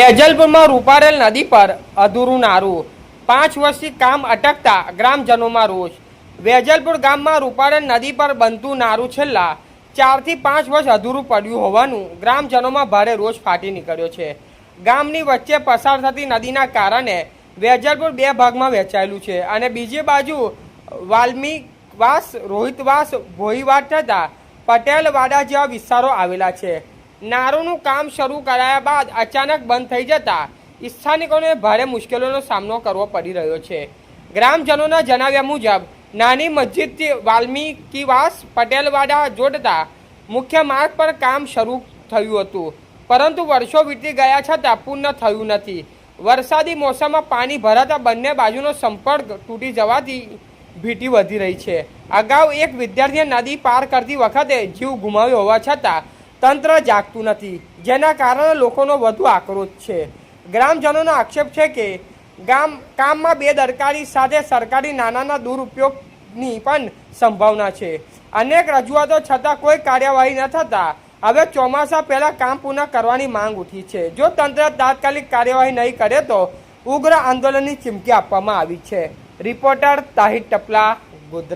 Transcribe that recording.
વેજલપુરમાં રૂપારેલ નદી પર અધૂરું નારું, 5 વર્ષથી કામ અટકતા ગ્રામજનોમાં રોષ। વેજલપુર ગામમાં રૂપારેલ નદી પર બનતું નારું છેલ્લા 4 થી 5 વર્ષ અધૂરું પડ્યું હોવાનું ગ્રામજનોમાં ભારે રોષ ફાટી નીકળ્યો છે। ગામની વચ્ચે પસાર થતી નદીના કારણે વેજલપુર 2 ભાગમાં વહેંચાયેલું છે અને બીજી બાજુ વાલ્મીકવાસ, રોહિતવાસ, ભોઈવાડ તથા પટેલવાડા જેવા વિસ્તારો આવેલા છે। નારુનું કામ શરૂ કરાયા બાદ અચાનક બંધ થઈ જતા સ્થાનિકોને ભારે મુશ્કેલીનો સામનો કરવો પડી રહ્યો છે। ગ્રામજનોના જણાવ્યા મુજબ નાની મસ્જિદથી વાલ્મીકીવાસ, પટેલવાડા જોડતા મુખ્ય માર્ગ પર કામ શરૂ થયું હતું, પરંતુ વર્ષો વીતી ગયા છતાં પૂર્ણ થયું નથી। વરસાદી મોસમમાં પાણી ભરાતા બંને બાજુનો સંપર્ક તૂટી જવાથી ભીતિ વધી રહી છે। અગાઉ એક વિદ્યાર્થીએ નદી પાર કરતી વખતે જીવ ગુમાવ્યો હોવા છતાં તંત્ર જાગતું નથી, જેના કારણે લોકોનો વધુ આક્રોશ છે। ગ્રામજનોનો આક્ષેપ છે કે કામમાં બેદરકારી સાથે સરકારી નાણાંના દુરુપયોગની પણ સંભાવના છે। અનેક રજૂઆતો છતાં કોઈ કાર્યવાહી ન થતાં હવે ચોમાસા પહેલા કામ પૂર્ણ કરવાની માંગ ઉઠી છે। જો તંત્ર તાત્કાલિક કાર્યવાહી નહીં કરે તો ઉગ્ર આંદોલનની ચીમકી આપવામાં આવી છે। રિપોર્ટર તાહિર ટપલા, ગોધરા।